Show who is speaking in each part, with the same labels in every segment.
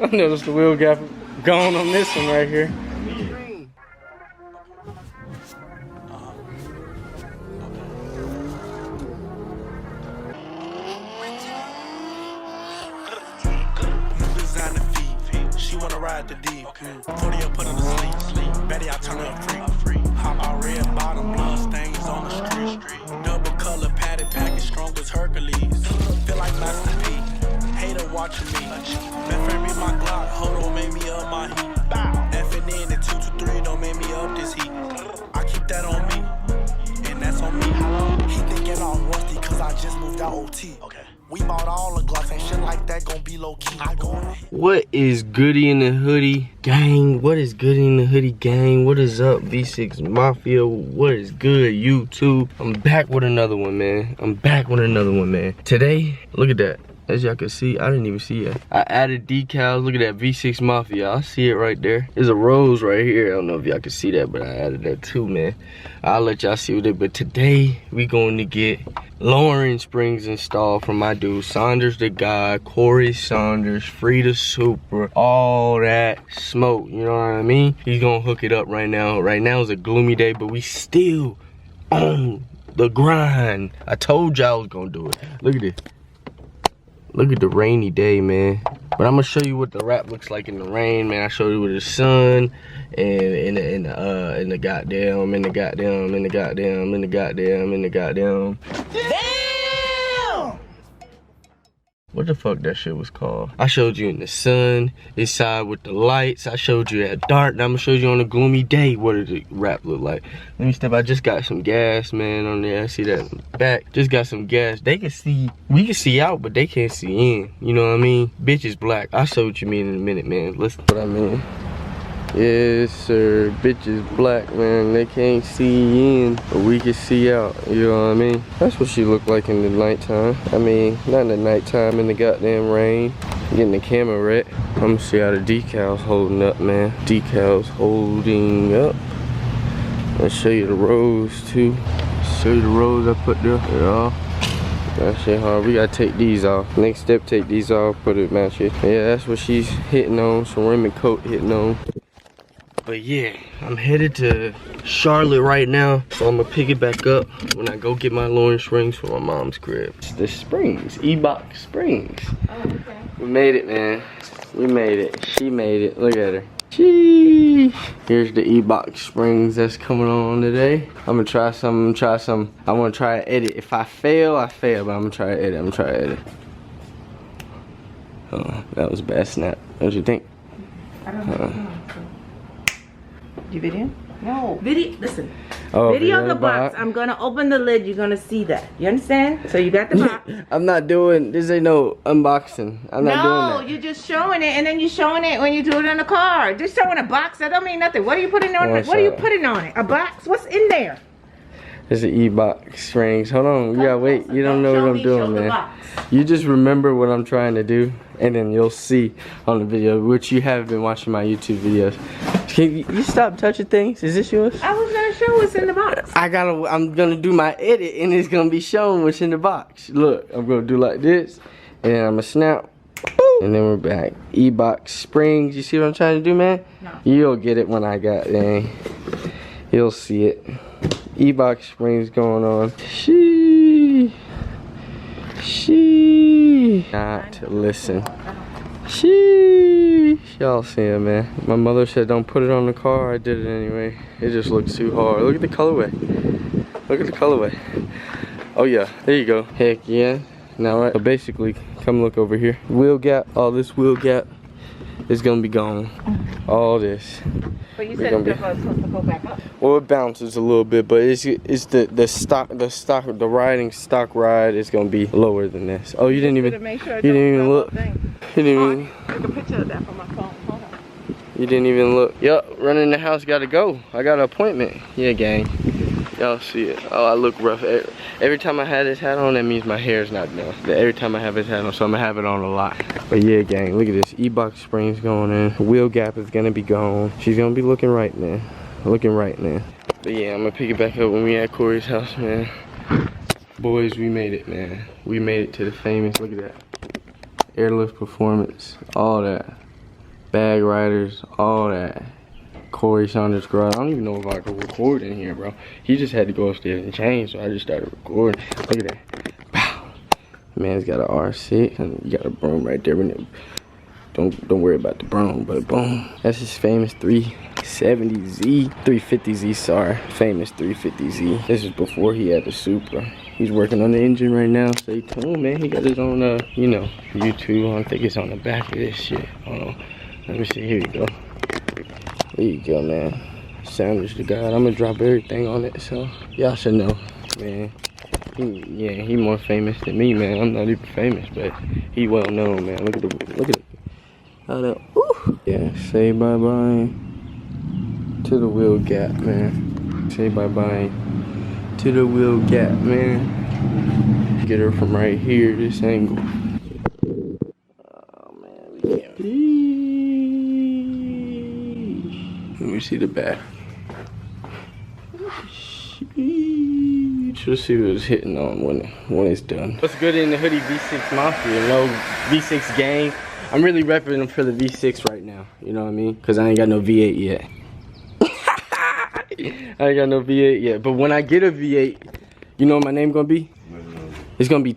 Speaker 1: I noticed the wheel gap gone on this one right here.
Speaker 2: She wanna ride the D. 40 up, put her to sleep. Betty, I turn her free. Hop out red bottom, blood stains on the street. Double color, padded package, strong as Hercules. Feel like Master P. Hater watching me. That friend be my Glock. Hold on, made me up my heat. Effing in the 223, don't make me up this heat. I keep that on me, and that's on me. He thinking I'm rusty, cause I just moved out OT. Okay. We bought all the gloves, ain't shit like that gon' be low key.
Speaker 1: What is goody in the hoodie gang? What is goody in the hoodie gang? What is up, V6 Mafia? What is good, YouTube? I'm back with another one, man. Today, look at that. As y'all can see, I didn't even see it. I added decals. Look at that, V6 Mafia. I see it right there. There's a rose right here. I don't know if y'all can see that, but I added that too, man. I'll let y'all see what it is. But today, we going to get lowering springs installed from my dude, Saunders the God, Corey Saunders, Frida Super, all that smoke, you know what I mean? He's gonna hook it up right now. Right now is a gloomy day, but we still on the grind. I told y'all I was gonna do it. Look at this. Look at the rainy day, man. But I'm gonna show you what the wrap looks like in the rain, man. I showed you with the sun and in the goddamn. Damn! What the fuck that shit was called? I showed you in the sun, inside with the lights. I showed you at dark. Now I'm gonna show you on a gloomy day what does the wrap look like. Let me step. I just got some gas, man, on there. I see that in the back. Just got some gas. They can see, we can see out, but they can't see in. You know what I mean? Bitch is black. I'll show what you mean in a minute, man. Listen to what I mean. Yes, sir. Bitch is black, man. They can't see in, but we can see out. You know what I mean? That's what she looked like in the nighttime. I mean, not in the nighttime, in the goddamn rain. Getting the camera wet. I'm gonna see how the decals holding up, man. Decals holding up. I'll show you the rows too. Show you the rows I put there. Yeah. That shit hard. We gotta take these off. Next step, take these off, put it match it. Yeah, that's what she's hitting on. Some rim and coat hitting on. But yeah, I'm headed to Charlotte right now, so I'm gonna pick it back up when I go get my lowering springs for my mom's crib. It's the springs, Eibach Springs.
Speaker 3: Oh, okay.
Speaker 1: We made it, man. We made it. She made it. Look at her. Sheesh. Here's the Eibach Springs that's coming on today. I'm gonna try some. I wanna try to edit. If I fail, I fail, but I'm gonna try to edit. Oh, that was a bad snap. What you think?
Speaker 3: I don't know. You video? No. Listen.
Speaker 1: Oh,
Speaker 3: video the box. I'm gonna open the lid. You're gonna see that. You understand? So you got the box.
Speaker 1: I'm not doing, this ain't no unboxing. I'm not doing that.
Speaker 3: No, you're just showing it, and then you're showing it when you do it in the car. Just showing a box, that don't mean nothing. What are you putting on it? What are you putting on it? A box? What's in there?
Speaker 1: There's an Eibach Springs. Hold on, you gotta wait. You don't know what I'm doing, man. You just remember what I'm trying to do, and then you'll see on the video, which you have been watching my YouTube videos. Can you stop touching things? Is this yours?
Speaker 3: I was gonna show what's in the box.
Speaker 1: I'm gonna do my edit, and it's gonna be shown what's in the box. Look, I'm gonna do like this, and then I'm gonna snap, and then we're back. Eibach Springs. You see what I'm trying to do, man?
Speaker 3: No.
Speaker 1: You'll get it when I got it. You'll see it. Eibach Springs going on. She not listen. Y'all see it, man. My mother said don't put it on the car. I did it anyway. It just looks too hard. Look at the colorway. Look at the colorway. Oh yeah, there you go. Heck yeah. Now right. So basically, come look over here. Wheel gap. All this wheel gap is gonna be gone. All this.
Speaker 3: But you said it's supposed to go back up.
Speaker 1: Well, it bounces a little bit, but it's the riding stock ride is gonna be lower than this. Oh, you didn't even look. You didn't even
Speaker 3: took a picture of that from my phone. Hold on.
Speaker 1: You didn't even look. Yup, running the house, gotta go. I got an appointment. Yeah, gang. Y'all see it. Oh, I look rough. Every time I have this hat on, that means my hair's not done. Every time I have this hat on, so I'm gonna have it on a lot. But yeah, gang, look at this. Eibach Springs going in. Wheel gap is gonna be gone. She's gonna be looking right, man. Looking right, man. But yeah, I'm gonna pick it back up when we at Corey's house, man. Boys, we made it, man. We made it to the famous, look at that. Airlift performance, all that. Bag riders, all that. Corey Saunders garage. I don't even know if I could record in here, bro. He just had to go upstairs and change, so I just started recording. Look at that. Pow. Man's got an R6 and you got a broom right there. Don't worry about the broom, but boom. That's his famous 370Z, 350Z, sorry. Famous 350Z. This is before he had the Supra. He's working on the engine right now. Stay tuned, man. He got his own, you know, YouTube. I think it's on the back of this shit. Hold on. Let me see. Here you go. There you go, man. Sandwich the God. I'm gonna drop everything on it, so y'all should know, man. He more famous than me, man. I'm not even famous, but he well known, man. Look at it. How that, ooh. Yeah, say bye-bye to the wheel gap, man. Say bye-bye to the wheel gap, man. Get her from right here, this angle. Oh, man, we can't. Let me see the back. Let's see what it's hitting on when it's done. What's good in the hoodie V6 Mafia? No V6 gang. I'm really repping for the V6 right now. You know what I mean? Cause I ain't got no V8 yet. I ain't got no V8 yet. But when I get a V8, you know what my name gonna be? It's gonna be.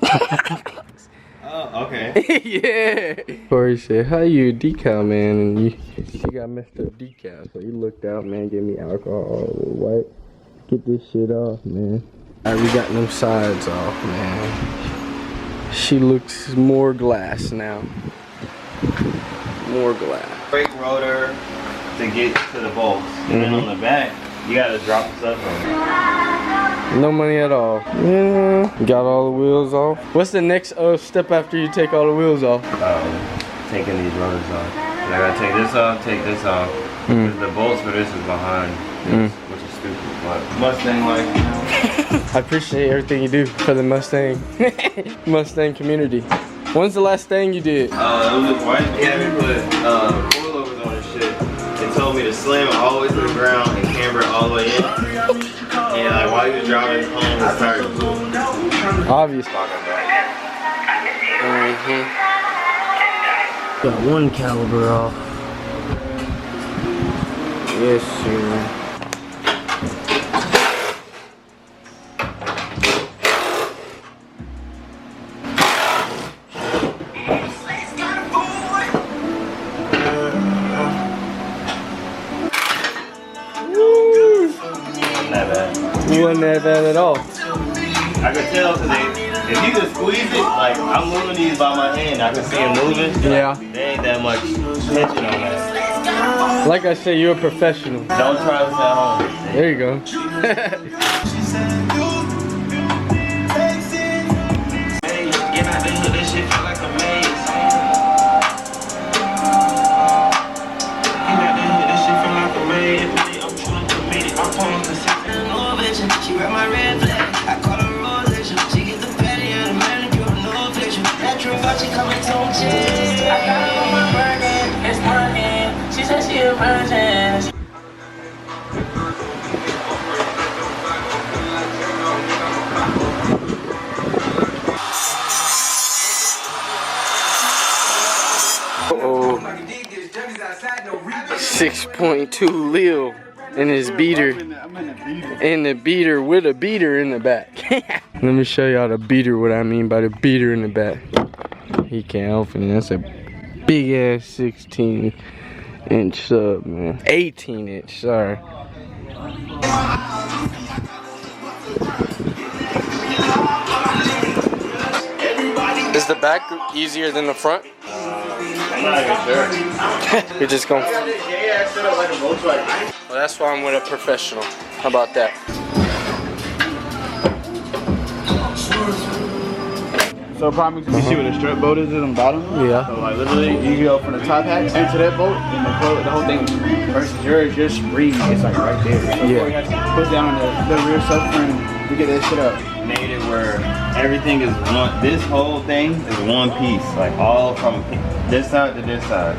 Speaker 4: Oh, okay.
Speaker 1: Yeah. Corey said, "How you a decal, man?" And you got messed up decal. So he looked out, man. Gave me alcohol, wipe. Get this shit off, man. Alright, we got them sides off, man. She looks more glass now. More glass.
Speaker 4: Brake rotor to get to the bolts. And then on the back, you gotta drop the stuff on.
Speaker 1: No money at all. Yeah. Got all the wheels off. What's the next step after you take all the wheels off?
Speaker 4: Taking these rotors off. I gotta take this off, take this off. Because the bolts for this is behind. Which is stupid, but Mustang like, you know.
Speaker 1: I appreciate everything you do for the Mustang community. When's the last thing you did?
Speaker 4: It was this white. He had me put coilovers on this shit. It told me to slam it all the way to the ground and camber it all the way in. And like while he was driving home, his tires blew.
Speaker 1: Obvious. Got one caliber off. Yes, sir. Wasn't that bad at all.
Speaker 4: I could tell because if you could squeeze it, like I'm moving these by my hand, I can see them moving.
Speaker 1: Yeah.
Speaker 4: There ain't that much tension on that.
Speaker 1: Like I said, you're a professional.
Speaker 4: Don't try this at home.
Speaker 1: There you go.
Speaker 5: She read my red flag. I call her Rose. She get the patty and the manicure, no affliction. Natural, but she coming to cheese. I got her on my burger. It's working. She said she a virgin.
Speaker 1: Uh-oh. 6.2 Lil in his beater. In the beater with a beater in the back. Let me show y'all the beater, what I mean by the beater in the back. He can't open it. That's a big ass 16-inch sub, man. 18-inch, sorry. Is the back easier than the front?
Speaker 4: I'm not even sure.
Speaker 1: You're just going. Well, that's why I'm with a professional. How about that?
Speaker 6: So probably you see where the strut bolt is on the bottom?
Speaker 1: Yeah.
Speaker 6: So like literally you go from the top hat into that bolt and the whole thing versus yours just spring it's like right there. So
Speaker 1: yeah.
Speaker 6: you have to put down the rear subframe to get that shit up.
Speaker 4: Made it where everything is one, this whole thing is one piece, like all from this side to this side.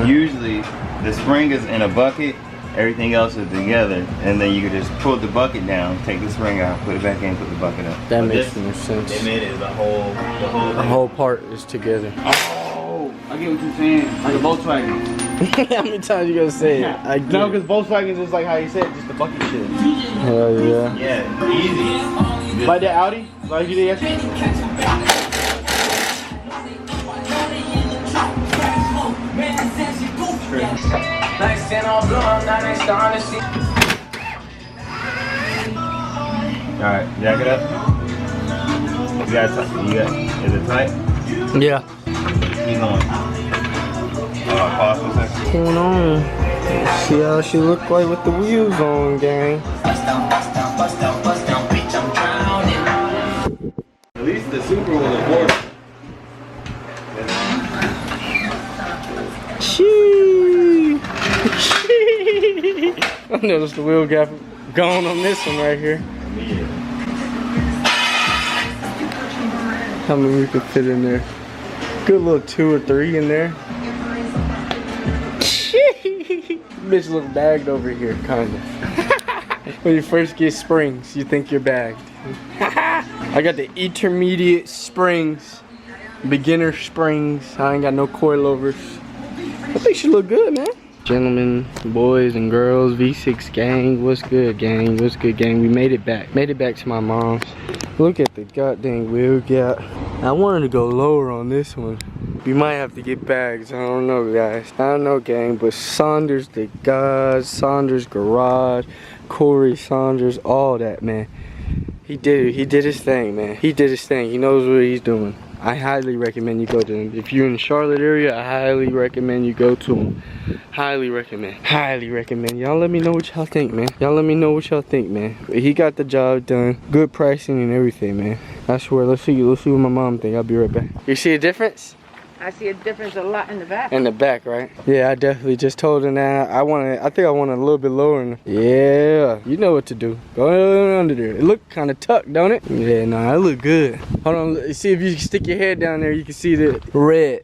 Speaker 4: Usually the spring is in a bucket, everything else is together, and then you can just pull the bucket down, take the spring out, put it back in, put the bucket up.
Speaker 1: That makes more sense.
Speaker 4: They made it the whole
Speaker 1: The whole part is together.
Speaker 6: Oh, I get what you're saying. Like a Volkswagen.
Speaker 1: How many times you gonna say it? I get
Speaker 6: No,
Speaker 1: it.
Speaker 6: because Volkswagen's just like how you said, just the bucket shit.
Speaker 1: Hell yeah.
Speaker 4: Yeah, easy.
Speaker 6: Like that Audi, like you did yesterday.
Speaker 5: Nice 10 on blue, I'm not next to see.
Speaker 4: Alright, jack it up. You got, is it tight?
Speaker 1: Yeah.
Speaker 4: Keep going. Pause for a second.
Speaker 1: What's going on? See how she look like with the wheels on, gang.
Speaker 5: Bust down, bitch, I'm drowning.
Speaker 4: At least the Super was affordable.
Speaker 1: Shee. I noticed the wheel gap gone on this one right here. How many we could fit in there? Good little 2 or 3 in there. Bitch look bagged over here, kind of. When you first get springs, you think you're bagged. I got the intermediate springs, beginner springs. I ain't got no coilovers. I think she look good, man. Gentlemen, boys and girls, V6 gang, what's good, gang? What's good, gang? We made it back. Made it back to my mom's. Look at the goddamn wheel gap. I wanted to go lower on this one. We might have to get bags. I don't know, guys. I don't know, gang. But Saunders, the guys, Saunders Garage, Corey Saunders, all that, man. He did it. He did his thing, man. He did his thing. He knows what he's doing. I highly recommend you go to him. If you're in the Charlotte area, I highly recommend you go to him. Highly recommend. Highly recommend. Y'all let me know what y'all think, man. Y'all let me know what y'all think, man. He got the job done. Good pricing and everything, man. I swear. Let's see what my mom think. I'll be right back. You see a difference?
Speaker 3: I see a difference a lot in the back.
Speaker 1: In the back, right? Yeah, I definitely just told her now. I think I want it a little bit lower. Yeah, you know what to do. Go under there. It look kind of tucked, don't it? Yeah, nah, it look good. Hold on, see if you can stick your head down there. You can see the red.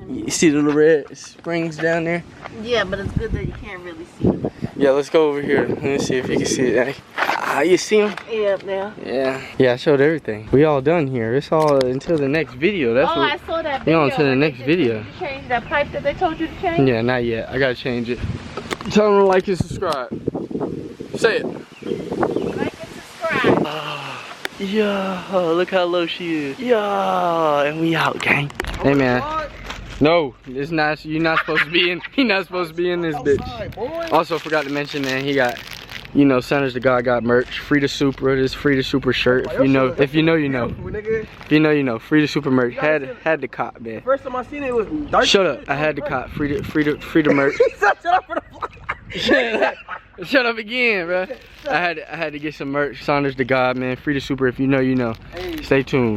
Speaker 1: You see the red springs down there?
Speaker 3: Yeah, but it's good that you can't really see them.
Speaker 1: Yeah, let's go over here. Let me see if you can see it. You see them?
Speaker 3: Yeah, yeah.
Speaker 1: Yeah, I showed everything. We all done here. It's all until the next video. That's
Speaker 3: I saw that
Speaker 1: we
Speaker 3: video.
Speaker 1: on to the next video.
Speaker 3: Did you change that pipe that they told you to change?
Speaker 1: Yeah, not yet. I gotta change it. Tell them to like and subscribe. Say it.
Speaker 3: Like and subscribe.
Speaker 1: Yeah, look how low she is. Yeah, and we out, gang. Hey, man. No, it's not. You're not supposed to be in. You're not supposed to be in this bitch. Also, forgot to mention, man. He got, you know, Sanders the God got merch. Free to Super. This Free to Super shirt. If you know, you know. If you know, you know. Free to Super merch. Had the cop, man.
Speaker 6: First time I seen it was dark.
Speaker 1: Shut up. I had the cop. Free to merch. Shut up again, bro. I had to get some merch. Saunders the God, man. Free to Super. If you know, you know. Stay tuned.